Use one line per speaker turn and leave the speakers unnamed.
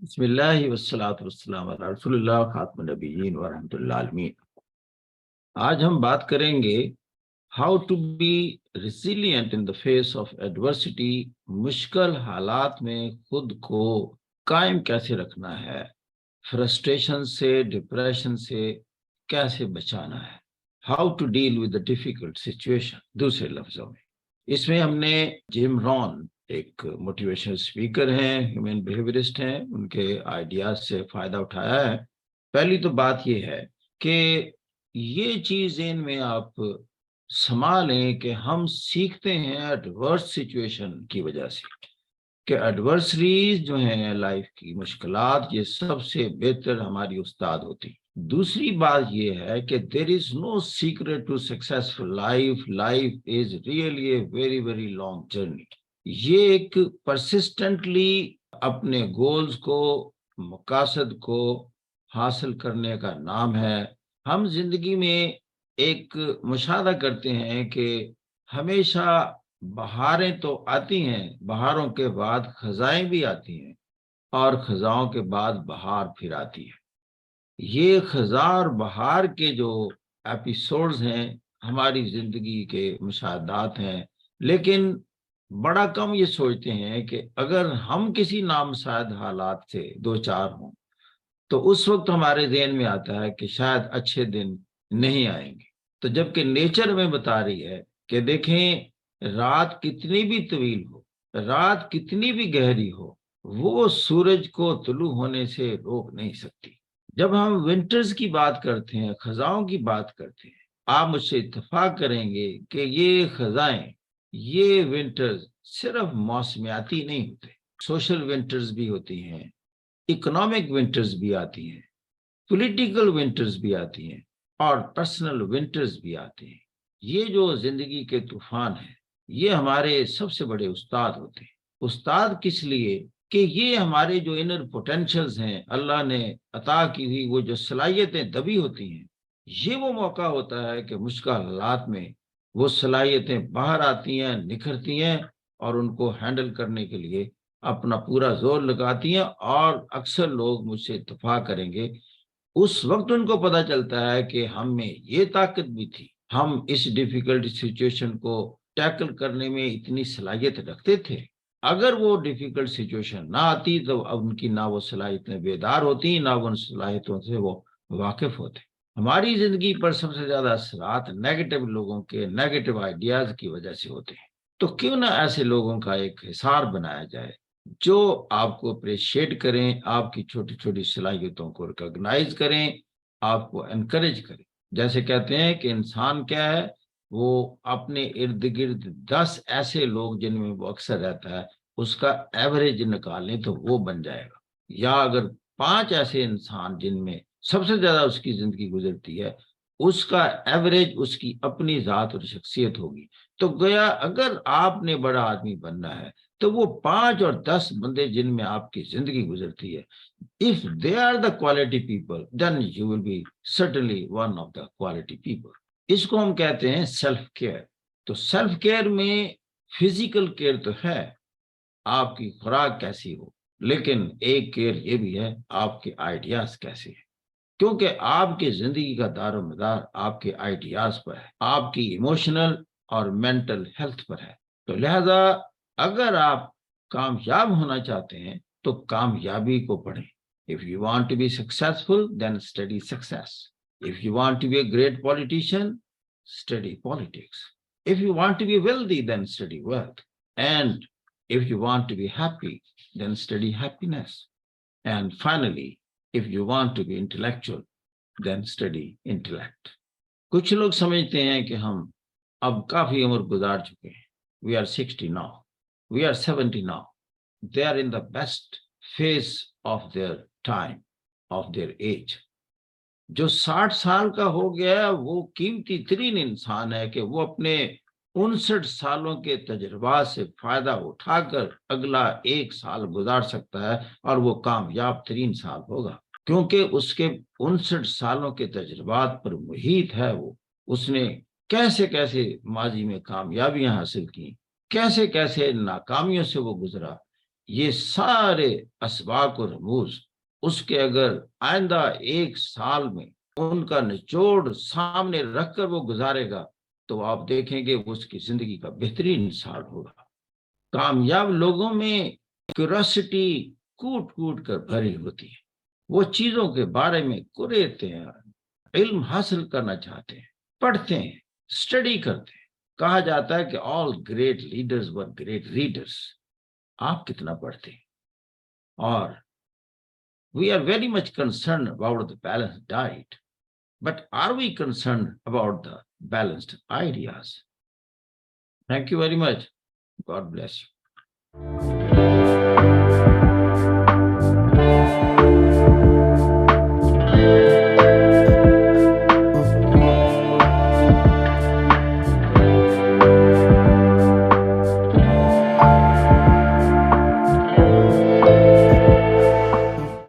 بسم اللہ والصلاة والسلام علی رسول اللہ خاتم النبیین ورحمۃ اللہ عالمین۔ آج ہم بات کریں گے how to be resilient in the face of adversity, مشکل حالات میں خود کو قائم کیسے رکھنا ہے، فرسٹریشن سے، ڈپریشن سے کیسے بچانا ہے، how to deal with the difficult situation. دوسرے لفظوں میں اس میں ہم نے جم رون، ایک موٹیویشنل اسپیکر ہیں، ہیومن بیہیویئرسٹ ہیں، ان کے آئیڈیاز سے فائدہ اٹھایا ہے۔ پہلی تو بات یہ ہے کہ یہ چیز ذہن میں آپ سنبھالیں کہ ہم سیکھتے ہیں ایڈورس سچویشن کی وجہ سے، کہ ایڈورسریز جو ہیں لائف کی مشکلات، یہ سب سے بہتر ہماری استاد ہوتی۔ دوسری بات یہ ہے کہ there is no secret to successful life, life is really a very very long journey. یہ ایک پرسسٹنٹلی اپنے گولز کو، مقاصد کو حاصل کرنے کا نام ہے۔ ہم زندگی میں ایک مشاہدہ کرتے ہیں کہ ہمیشہ بہاریں تو آتی ہیں، بہاروں کے بعد خزائیں بھی آتی ہیں، اور خزاؤں کے بعد بہار پھر آتی ہے۔ یہ خزاں اور بہار کے جو ایپیسوڈز ہیں ہماری زندگی کے مشاہدات ہیں، لیکن بڑا کم یہ سوچتے ہیں کہ اگر ہم کسی نامساعد حالات سے دو چار ہوں تو اس وقت ہمارے ذہن میں آتا ہے کہ شاید اچھے دن نہیں آئیں گے۔ تو جبکہ نیچر میں بتا رہی ہے کہ دیکھیں، رات کتنی بھی طویل ہو، رات کتنی بھی گہری ہو، وہ سورج کو طلوع ہونے سے روک نہیں سکتی۔ جب ہم ونٹرز کی بات کرتے ہیں، خزاؤں کی بات کرتے ہیں، آپ مجھ سے اتفاق کریں گے کہ یہ خزائیں، یہ ونٹرز صرف موسمیاتی نہیں ہوتے، سوشل ونٹرز بھی ہوتی ہیں، اکنامک ونٹرز بھی آتی ہیں، پولیٹیکل ونٹرز بھی آتی ہیں، اور پرسنل ونٹرز بھی آتے ہیں۔ یہ جو زندگی کے طوفان ہیں، یہ ہمارے سب سے بڑے استاد ہوتے ہیں۔ استاد کس لیے؟ کہ یہ ہمارے جو انر پوٹینشلز ہیں، اللہ نے عطا کی ہوئی وہ جو صلاحیتیں دبی ہوتی ہیں، یہ وہ موقع ہوتا ہے کہ مشکل حالات میں وہ صلاحیتیں باہر آتی ہیں، نکھرتی ہیں، اور ان کو ہینڈل کرنے کے لیے اپنا پورا زور لگاتی ہیں۔ اور اکثر لوگ مجھ سے اتفاق کریں گے، اس وقت ان کو پتہ چلتا ہے کہ ہم میں یہ طاقت بھی تھی، ہم اس ڈیفیکلٹ سچویشن کو ٹیکل کرنے میں اتنی صلاحیت رکھتے تھے۔ اگر وہ ڈیفیکلٹ سچویشن نہ آتی تو اب ان کی نہ وہ صلاحیتیں بیدار ہوتی، نہ ان صلاحیتوں سے وہ واقف ہوتے۔ ہماری زندگی پر سب سے زیادہ اثرات نیگیٹو لوگوں کے نیگیٹو آئیڈیاز کی وجہ سے ہوتے ہیں۔ تو کیوں نہ ایسے لوگوں کا ایک حصار بنایا جائے جو آپ کو اپریشیٹ کریں، آپ کی چھوٹی چھوٹی صلاحیتوں کو ریکگنائز کریں، آپ کو انکریج کریں۔ جیسے کہتے ہیں کہ انسان کیا ہے، وہ اپنے ارد گرد 10 ایسے لوگ جن میں وہ اکثر رہتا ہے، اس کا ایوریج نکالیں تو وہ بن جائے گا۔ یا اگر 5 ایسے انسان جن میں سب سے زیادہ اس کی زندگی گزرتی ہے، اس کا ایوریج اس کی اپنی ذات اور شخصیت ہوگی، تو گویا اگر آپ نے بڑا آدمی بننا ہے تو وہ 5 اور 10 بندے جن میں آپ کی زندگی گزرتی ہے، if they are the quality people, then you will be certainly one of the quality people۔ اس کو ہم کہتے ہیں سیلف کیئر۔ تو سیلف کیئر میں فزیکل کیئر تو ہے، آپ کی خوراک کیسی ہو، لیکن ایک کیئر یہ بھی ہے آپ کے آئیڈیاز کیسے ہیں، کیونکہ آپ کی زندگی کا دار و مدار آپ کے آئیڈیاز پر ہے، آپ کی ایموشنل اور مینٹل ہیلتھ پر ہے۔ تو لہذا اگر آپ کامیاب ہونا چاہتے ہیں تو کامیابی کو پڑھیں۔ If you want to be successful, then study success. If you want to be a great politician, study politics. If you want to be wealthy, then study wealth. And if you want to be happy, then study happiness. And finally, if you want to be intellectual, then study intellect۔ کچھ لوگ سمجھتے ہیں کہ ہم اب کافی عمر گزار چکے ہیں، we are 60 now, we are 70 now۔ They are in the best phase of their time, of their age۔ جو 60 سال کا ہو گیا وہ قیمتی ترین انسان ہے کہ وہ اپنے 59 سالوں کے تجربات سے فائدہ اٹھا کر اگلا 1 سال گزار سکتا ہے، اور وہ کامیاب ترین سال ہوگا، کیونکہ اس کے 59 سالوں کے تجربات پر محیط ہے۔ وہ اس نے کیسے کیسے ماضی میں کامیابیاں حاصل کی، کیسے کیسے ناکامیوں سے وہ گزرا، یہ سارے اسباق و رموز اس کے اگر آئندہ 1 سال میں ان کا نچوڑ سامنے رکھ کر وہ گزارے گا تو آپ دیکھیں گے اس کی زندگی کا بہترین سال ہوگا. کامیاب لوگوں میں کیوریوسٹی کوٹ کوٹ کر بھری ہوتی ہے. وہ چیزوں کے بارے میں قریتے ہیں, علم حاصل کرنا چاہتے ہیں, پڑھتے ہیں, اسٹڈی کرتے ہیں. کہا جاتا ہے کہ آل گریٹ لیڈرز ور گریٹ ریڈرز. آپ کتنا پڑھتے ہیں؟ اور we are very much concerned about the balanced diet, but are we concerned about the balanced ideas? Thank you very much. God bless you.